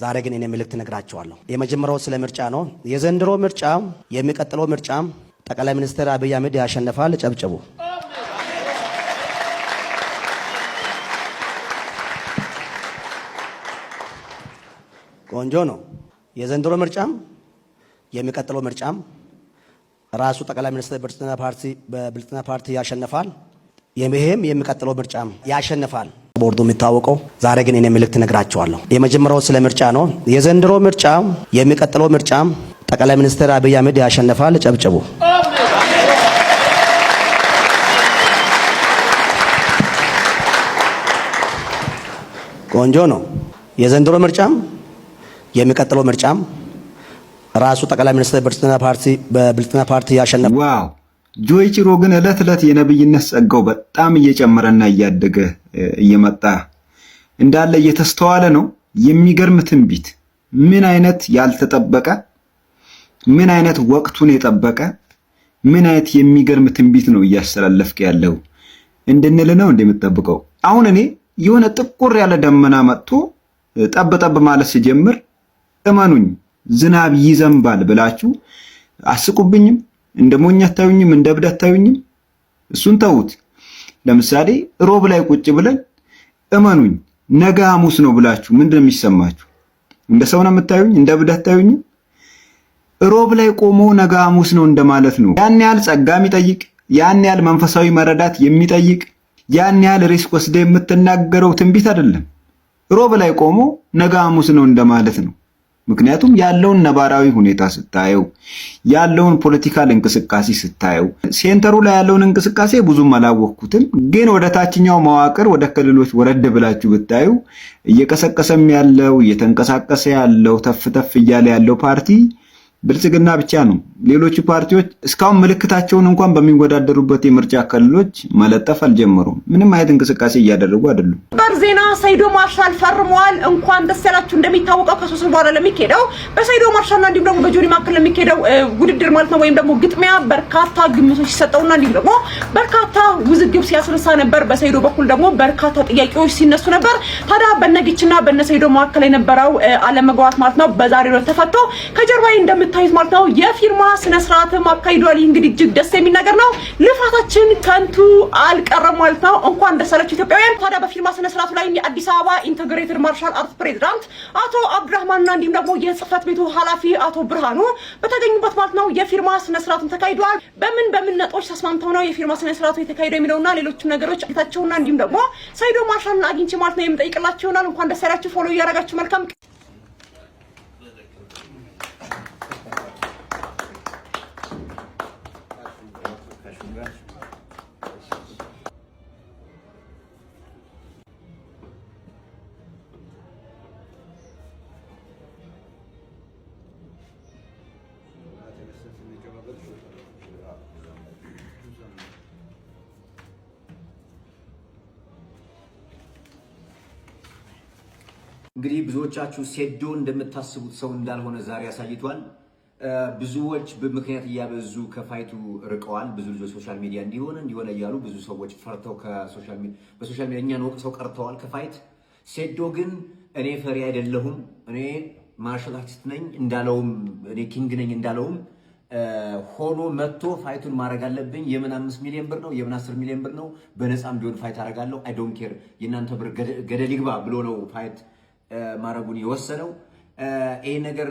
ዛሬ ግን እኔ መልእክት ነግራቸዋለሁ። የመጀመሪያው ስለ ምርጫ ነው። የዘንድሮ ምርጫ የሚቀጥለው ምርጫ ጠቅላይ ሚኒስትር አብይ አህመድ ያሸንፋል። ጨብጨቡ። ቆንጆ ነው። የዘንድሮ ምርጫም የሚቀጥለው ምርጫም ራሱ ጠቅላይ ሚኒስትር በብልጽግና ፓርቲ ያሸንፋል። ይሄም የሚቀጥለው ምርጫም ያሸንፋል። ቦርዱ የሚታወቀው ዛሬ ግን እኔ መልእክት ነግራቸዋለሁ። የመጀመሪያው ስለ ምርጫ ነው። የዘንድሮ ምርጫ የሚቀጥለው ምርጫ ጠቅላይ ሚኒስትር አብይ አህመድ ያሸንፋል። ጨብጨቡ። ቆንጆ ነው። የዘንድሮ ምርጫም የሚቀጥለው ምርጫም ራሱ ጠቅላይ ሚኒስትር በብልጽግና ፓርቲ ያሸንፋል። ዋው! ጆይ ጭሮ ግን እለት የነብይነት ጸጋው በጣም እየጨመረና እያደገ እየመጣ እንዳለ እየተስተዋለ ነው። የሚገርም ትንቢት፣ ምን አይነት ያልተጠበቀ፣ ምን አይነት ወቅቱን የጠበቀ፣ ምን አይነት የሚገርም ትንቢት ነው እያስተላለፍክ ያለው እንድንል ነው እንደምትጠብቀው። አሁን እኔ የሆነ ጥቁር ያለ ደመና መጥቶ ጠብ ማለት ሲጀምር እመኑኝ ዝናብ ይዘንባል ብላችሁ አስቁብኝም፣ እንደ ሞኝ አታዩኝም፣ እንደ እብድ አታዩኝም። እሱን ተውት። ለምሳሌ ሮብ ላይ ቁጭ ብለን እመኑኝ ነገ ሐሙስ ነው ብላችሁ ምንድነው የሚሰማችሁ? እንደ ሰው ነው የምታዩኝ? እንደ እብድ አታዩኝም? ሮብ ላይ ቆሞ ነገ ሐሙስ ነው እንደማለት ነው። ያን ያህል ጸጋ የሚጠይቅ፣ ያን ያህል መንፈሳዊ መረዳት የሚጠይቅ፣ ያን ያህል ሪስክ ወስደ የምትናገረው ትንቢት አይደለም። ሮብ ላይ ቆሞ ነገ ሐሙስ ነው እንደማለት ነው። ምክንያቱም ያለውን ነባራዊ ሁኔታ ስታየው፣ ያለውን ፖለቲካል እንቅስቃሴ ስታየው፣ ሴንተሩ ላይ ያለውን እንቅስቃሴ ብዙም አላወቅኩትም፣ ግን ወደ ታችኛው መዋቅር ወደ ክልሎች ወረድ ብላችሁ ብታዩ እየቀሰቀሰም ያለው እየተንቀሳቀሰ ያለው ተፍ እያለ ያለው ፓርቲ ብልጽግና ብቻ ነው። ሌሎች ፓርቲዎች እስካሁን ምልክታቸውን እንኳን በሚወዳደሩበት የምርጫ ክልሎች መለጠፍ አልጀመሩም። ምንም አይነት እንቅስቃሴ እያደረጉ አይደሉም። በርዜና ሰይዶ ማርሻል ፈርመዋል። እንኳን ደስ ያላችሁ። እንደሚታወቀው ከሶስት በኋላ ለሚካሄደው በሰይዶ ማርሻልና እንዲሁም ደግሞ በጆኒ ማከል ለሚካሄደው ውድድር ማለት ነው ወይም ደግሞ ግጥሚያ በርካታ ግምቶች ሲሰጠውና እንዲሁም ደግሞ በርካታ ውዝግብ ሲያስነሳ ነበር። በሰይዶ በኩል ደግሞ በርካታ ጥያቄዎች ሲነሱ ነበር። ታዲያ በነጊችና በነሰይዶ ማከል የነበረው አለመግባባት ማለት ነው በዛሬው ዕለት ተፈቶ ከጀርባዬ ታይት ማለት ነው የፊርማ ስነ ስርዓትም አካሂዷል። እንግዲህ እጅግ ደስ የሚል ነገር ነው። ልፋታችን ከንቱ አልቀረም ማለት ነው። እንኳን ደስ አላችሁ ኢትዮጵያውያን። ታዲያ በፊርማ ስነ ስርዓቱ ላይ የአዲስ አበባ ኢንተግሬትድ ማርሻል አርት ፕሬዝዳንት አቶ አብዱራህማንና እንዲሁም ደግሞ የጽህፈት ቤቱ ኃላፊ አቶ ብርሃኑ በተገኙበት ማለት ነው የፊርማ ስነ ስርዓቱን ተካሂዷል። በምን ነጥቦች ተስማምተው ነው የፊርማ ስነ ስርዓቱ የተካሄደው የሚለውና ሌሎችም ነገሮች አይታቸውና እንዲሁም ደግሞ ሰይዶ ማርሻልን አግኝቼ ማለት ነው የምጠይቅላችሁ ይሆናል። እንኳን ደስ ያላችሁ። ፎሎ እያደረጋችሁ መልካም እንግዲህ ብዙዎቻችሁ ሴዶ እንደምታስቡት ሰው እንዳልሆነ ዛሬ ያሳይቷል። ብዙዎች በምክንያት እያበዙ ከፋይቱ ርቀዋል። ብዙ ልጆች ሶሻል ሚዲያ እንዲሆነ እያሉ ብዙ ሰዎች ፈርተው በሶሻል ሚዲያ እኛን ወቅሰው ቀርተዋል ከፋይት። ሴዶ ግን እኔ ፈሪ አይደለሁም፣ እኔ ማርሻል አርቲስት ነኝ እንዳለውም እኔ ኪንግ ነኝ እንዳለውም ሆኖ መጥቶ ፋይቱን ማድረግ አለብኝ። የምን 5 ሚሊዮን ብር ነው የምን 10 ሚሊዮን ብር ነው በነፃም ቢሆን ፋይት አደርጋለሁ። አይ ዶንት ኬር የእናንተ ብር ገደል ይግባ ብሎ ነው ፋይት ማረጉን የወሰነው። ይሄ ነገር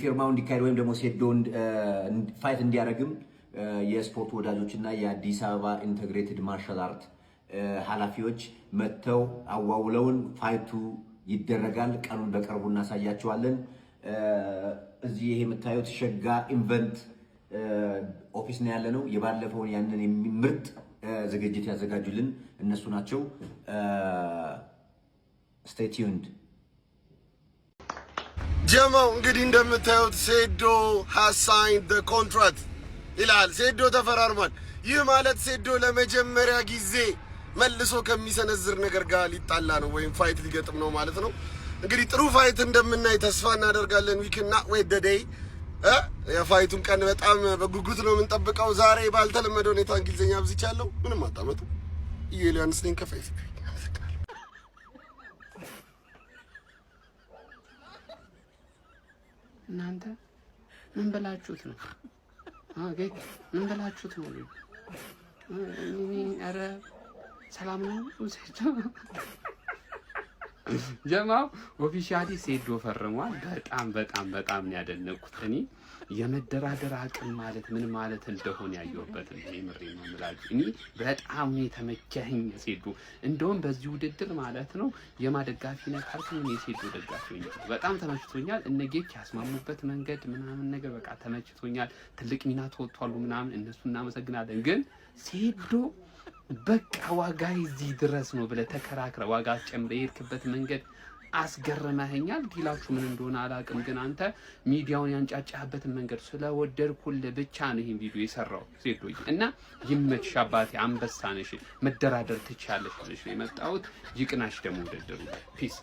ፊርማው እንዲካሄድ ወይም ደግሞ ሴዶ ፋይት እንዲያደርግም የስፖርት ወዳጆችና የአዲስ አበባ ኢንተግሬትድ ማርሻል አርት ኃላፊዎች መጥተው አዋውለውን ፋይቱ ይደረጋል። ቀኑን በቅርቡ እናሳያቸዋለን። እዚህ ይሄ የምታዩት ሸጋ ኢቨንት ኦፊስ ነው ያለ ነው። የባለፈውን ያንን ምርጥ ዝግጅት ያዘጋጁልን እነሱ ናቸው። Stay tuned. ጀማው እንግዲህ እንደምታዩት ሴዶ has signed the contract ይላል። ሴዶ ተፈራርሟል። ይህ ማለት ሴዶ ለመጀመሪያ ጊዜ መልሶ ከሚሰነዝር ነገር ጋር ሊጣላ ነው ወይም ፋይት ሊገጥም ነው ማለት ነው። እንግዲህ ጥሩ ፋይት እንደምናይ ተስፋ እናደርጋለን። we cannot wait the day የፋይቱን ቀን በጣም በጉጉት ነው የምንጠብቀው። ዛሬ ባልተለመደ ሁኔታ እንግሊዘኛ አብዝቻለሁ። ምንም አጣመጡ ኢሊያንስ ነኝ ከፋይት እናንተ ምን በላችሁት ነው? ጌች ምን በላችሁት ነው? ኧረ ሰላም ነው ሴዶ ጀማው ኦፊሻሊ ሴዶ ፈርሟል። በጣም ነው ያደነኩት። እኔ የመደራደር አቅም ማለት ምን ማለት እንደሆነ ያየሁበት ነው። ምሬ ነው የምላችሁ። እኔ በጣም ነው የተመቸኝ ሴዶ። እንደውም በዚህ ውድድር ማለት ነው የማደጋፊ ነካርኩ ነው የሴዶ ደጋፊ ነኝ። በጣም ተመችቶኛል። እነጌች ያስማሙበት መንገድ ምናምን ነገር በቃ ተመችቶኛል። ትልቅ ሚና ተወጥቷሉ ምናምን እነሱ እናመሰግናለን። ግን ሴዶ በቃ ዋጋ እዚህ ድረስ ነው ብለህ ተከራክረህ ዋጋ ጨምረህ የሄድክበት መንገድ አስገርመኸኛል። ዲላችሁ ምን እንደሆነ አላውቅም፣ ግን አንተ ሚዲያውን ያንጫጫህበትን መንገድ ስለወደድኩልህ ብቻ ነው ይሄን ቪዲዮ የሰራው ሴዶዬ። እና ይመችሽ አባቴ፣ አንበሳ ነሽ፣ መደራደር ትችያለሽ ብለሽ ነው የመጣሁት። ይቅናሽ ደግሞ ውድድሩ። ፒስ።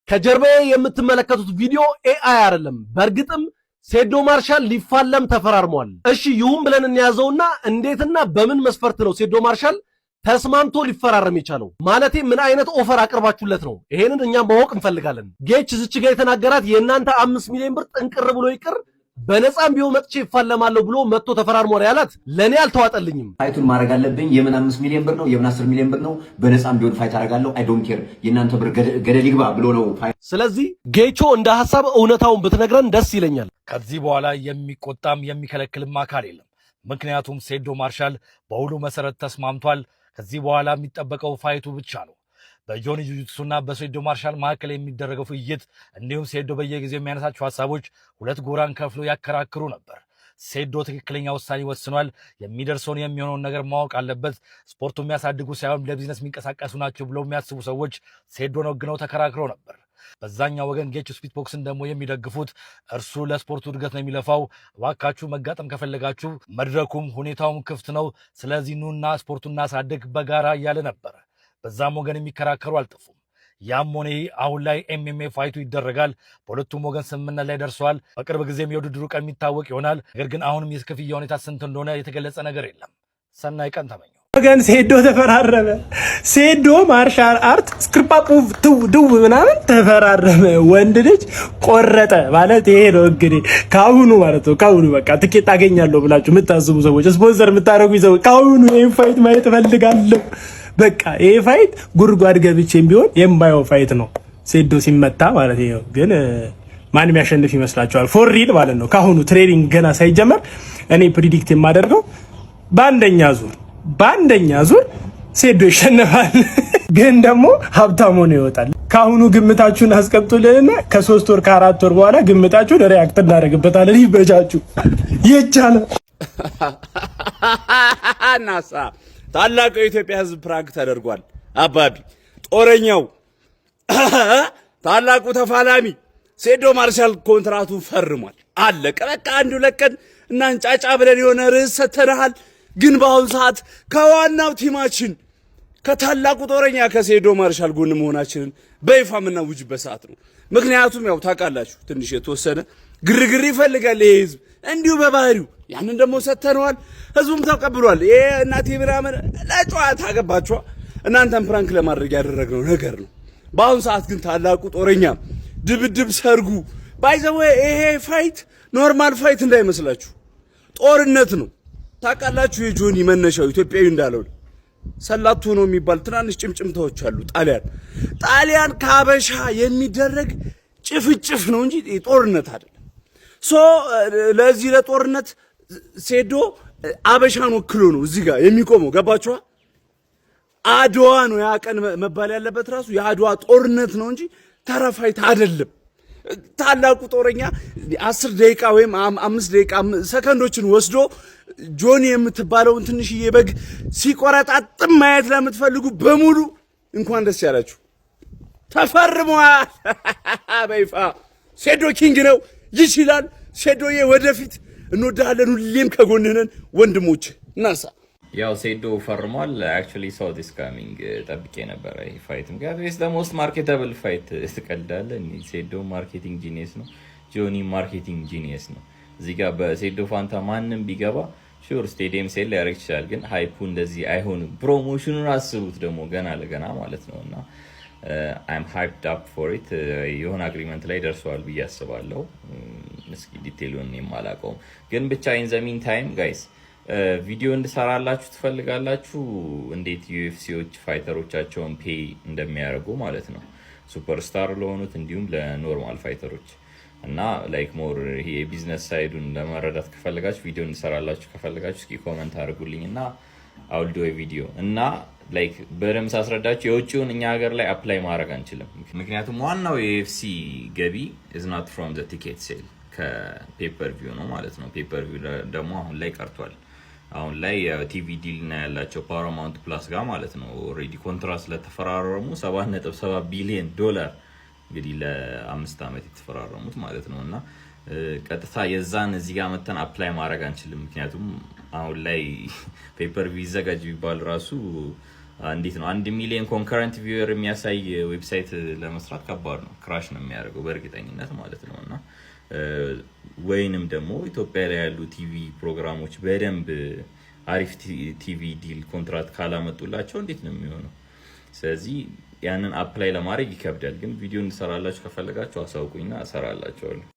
ከጀርባዬ የምትመለከቱት ቪዲዮ ኤአይ አይደለም። በእርግጥም ሴዶ ማርሻል ሊፋለም ተፈራርሟል። እሺ ይሁን ብለን እንያዘውና እንዴትና በምን መስፈርት ነው ሴዶ ማርሻል ተስማምቶ ሊፈራረም የቻለው? ማለቴ ምን አይነት ኦፈር አቅርባችሁለት ነው? ይሄንን እኛም ማወቅ እንፈልጋለን። ጌች እዚች ጋር የተናገራት የእናንተ 5 ሚሊዮን ብር ጥንቅር ብሎ ይቅር በነፃም ቢሆን መጥቼ ይፋለማለሁ ብሎ መጥቶ ተፈራርሟል ያላት ለኔ አልተዋጠልኝም። ፋይቱን ማድረግ አለብኝ። የምን 5 ሚሊዮን ብር ነው? የምን 10 ሚሊዮን ብር ነው? በነፃም ቢሆን ፋይት አደርጋለሁ። አይ ዶንት ኬር የእናንተ ብር ገደል ይግባ ብሎ ነው። ስለዚህ ጌቾ እንደ ሐሳብ እውነታውን ብትነግረን ደስ ይለኛል። ከዚህ በኋላ የሚቆጣም የሚከለክልም አካል የለም። ምክንያቱም ሴዶ ማርሻል በሁሉ መሰረት ተስማምቷል። ከዚህ በኋላ የሚጠበቀው ፋይቱ ብቻ ነው። በጆኒ ጁጁትሱና በሴዶ ማርሻል መካከል የሚደረገው ፍይት እንዲሁም ሴዶ በየጊዜው የሚያነሳቸው ሐሳቦች ሁለት ጎራን ከፍሎ ያከራክሩ ነበር። ሴዶ ትክክለኛ ውሳኔ ወስኗል። የሚደርሰውን የሚሆነውን ነገር ማወቅ አለበት። ስፖርቱ የሚያሳድጉ ሳይሆን ለቢዝነስ የሚንቀሳቀሱ ናቸው ብለው የሚያስቡ ሰዎች ሴዶን ወግነው ተከራክረው ነበር። በዛኛው ወገን ጌች ስፒድ ቦክስን ደግሞ የሚደግፉት እርሱ ለስፖርቱ እድገት ነው የሚለፋው፣ እባካችሁ መጋጠም ከፈለጋችሁ መድረኩም ሁኔታውም ክፍት ነው፣ ስለዚህ ኑና ስፖርቱን እናሳድግ በጋራ እያለ ነበር። በዛም ወገን የሚከራከሩ አልጠፉም። ያም ሆነ አሁን ላይ ኤምኤምኤ ፋይቱ ይደረጋል። በሁለቱም ወገን ስምምነት ላይ ደርሰዋል። በቅርብ ጊዜም የውድድሩ ቀን የሚታወቅ ይሆናል። ነገር ግን አሁንም የክፍያ ሁኔታ ስንት እንደሆነ የተገለጸ ነገር የለም። ሰናይ ቀን ተመኘው። ወገን ሴዶ ተፈራረመ። ሴዶ ማርሻል አርት ስክሪፓፑ ድው ምናምን ተፈራረመ። ወንድ ልጅ ቆረጠ ማለት ይሄ ነው እንግዲህ ካሁኑ ማለት ነው። ካሁኑ በቃ ትኬት አገኛለሁ ብላችሁ የምታስቡ ሰዎች፣ ስፖንሰር የምታደርጉ ሰዎች ካሁኑ ይሄን ፋይት ማየት እፈልጋለሁ። በቃ ይሄ ፋይት ጉድጓድ ገብቼም ቢሆን የማየው ፋይት ነው። ሴዶ ሲመታ ማለት ነው። ግን ማን የሚያሸንፍ ይመስላችኋል? ፎር ሪል ማለት ነው። ካሁኑ ትሬኒንግ ገና ሳይጀመር እኔ ፕሪዲክት የማደርገው በአንደኛ ዙር ሴዶ ይሸነፋል። ግን ደግሞ ሀብታም ሆኖ ይወጣል። ካሁኑ ግምታችሁን አስቀምጡልንና ከ3 ወር ከ4 ወር በኋላ ግምታችሁን ሪያክት እናደርግበታለን። ይበጃችሁ ይቻላል። ናሳ ታላቁ የኢትዮጵያ ሕዝብ ፕራንክ ተደርጓል። አባቢ ጦረኛው ታላቁ ተፋላሚ ሴዶ ማርሻል ኮንትራቱ ፈርሟል። አለቀ በቃ። አንዱ ለቀን እና እንጫጫ ብለን የሆነ ርዕስ ሰተናል። ግን በአሁኑ ሰዓት ከዋናው ቲማችን ከታላቁ ጦረኛ ከሴዶ ማርሻል ጎን መሆናችንን በይፋ የምናውጅበት ሰዓት ነው። ምክንያቱም ያው ታውቃላችሁ ትንሽ የተወሰነ ግርግር ይፈልጋል ይሄ ህዝብ እንዲሁ በባህሪው። ያንን ደግሞ ሰተነዋል፣ ህዝቡም ተቀብሏል። ይሄ እናቴ ምናምን ለጨዋታ ገባችኋ። እናንተን ፕራንክ ለማድረግ ያደረግነው ነገር ነው። በአሁኑ ሰዓት ግን ታላቁ ጦረኛ ድብድብ ሰርጉ ባይዘው ይሄ ፋይት ኖርማል ፋይት እንዳይመስላችሁ ጦርነት ነው። ታውቃላችሁ የጆኒ መነሻው ኢትዮጵያዊ እንዳለው ሰላቱ ነው የሚባል ትናንሽ ጭምጭምታዎች አሉ። ጣሊያን ከአበሻ የሚደረግ ጭፍጭፍ ነው እንጂ ጦርነት አይደለም። ለዚህ ለጦርነት ሴዶ አበሻን ወክሎ ነው እዚህ ጋር የሚቆመው። ገባችኋ? አድዋ ነው ያ ቀን መባል ያለበት ራሱ የአድዋ ጦርነት ነው እንጂ ተረፋይት አይደለም። ታላቁ ጦረኛ 10 ደቂቃ ወይም 5 ደቂቃ ሰከንዶችን ወስዶ ጆኒ የምትባለውን ትንሽዬ በግ ሲቆረጣጥም ማየት ለምትፈልጉ በሙሉ እንኳን ደስ ያላችሁ። ተፈርሟል በይፋ። ሴዶ ኪንግ ነው፣ ይችላል። ሴዶዬ ወደፊት እንወዳለን፣ ሁሌም ከጎንህ ነን ወንድሞች። እናሳ ያው ሴዶ ፈርሟል። አክቹሊ ሶ ዲስ ካሚንግ ጠብቄ ነበረ። ይሄ ፋይትም ጋር ኢዝ ዘ ሞስት ማርኬታብል ፋይት። ትቀልዳለህ? ሴዶ ማርኬቲንግ ጂኒየስ ነው፣ ጆኒ ማርኬቲንግ ጂኒየስ ነው። እዚህ ጋር በሴዶ ፋንታ ማንም ቢገባ ሹር ስቴዲየም ሴል ሊያደርግ ይችላል፣ ግን ሃይፑ እንደዚህ አይሆንም። ፕሮሞሽኑን አስቡት ደግሞ ገና ለገና ማለት ነው። እና I'm hyped up for it የሆነ አግሪመንት ላይ ደርሰዋል ብዬ አስባለሁ። እስኪ ዲቴሉን የማላውቀው ግን ብቻ in the meantime guys ቪዲዮ እንድሰራላችሁ ትፈልጋላችሁ እንዴት ዩኤፍሲዎች ፋይተሮቻቸውን ፔይ እንደሚያደርጉ ማለት ነው ሱፐርስታር ለሆኑት እንዲሁም ለኖርማል ፋይተሮች እና ላይክ ሞር ይሄ ቢዝነስ ሳይዱን ለመረዳት ከፈለጋችሁ ቪዲዮ እንሰራላችሁ ከፈለጋችሁ እስኪ ኮሜንት አድርጉልኝና I'll do a video እና ላይክ በደምብ ሳስረዳችሁ የውጪውን እኛ ሀገር ላይ አፕላይ ማድረግ አንችልም ምክንያቱም ዋናው የኤፍሲ ገቢ is not from the ticket sale ከፔፐር ቪው ነው ማለት ነው ፔፐር ቪው ደግሞ አሁን ላይ ቀርቷል አሁን ላይ ቲቪ ዲል እና ያላቸው ፓራማውንት ፕላስ ጋር ማለት ነው ኦሬዲ ኮንትራክት ስለተፈራረሙ 7.7 ቢሊዮን ዶላር እንግዲህ ለ5 አመት የተፈራረሙት ማለት ነውና ቀጥታ የዛን እዚህ ጋር መተን አፕላይ ማድረግ አንችልም ምክንያቱም አሁን ላይ ፔፐር ቪው ይዘጋጅ ቢባል ራሱ እንዴት ነው 1 ሚሊዮን ኮንከረንት ቪውየር የሚያሳይ ዌብሳይት ለመስራት ከባድ ነው ክራሽ ነው የሚያደርገው በእርግጠኝነት ማለት ነውና ወይንም ደግሞ ኢትዮጵያ ላይ ያሉ ቲቪ ፕሮግራሞች በደንብ አሪፍ ቲቪ ዲል ኮንትራክት ካላመጡላቸው እንዴት ነው የሚሆነው ስለዚህ ያንን አፕላይ ለማድረግ ይከብዳል ግን ቪዲዮ እንሰራላችሁ ከፈለጋችሁ አሳውቁኝና እሰራላችኋለሁ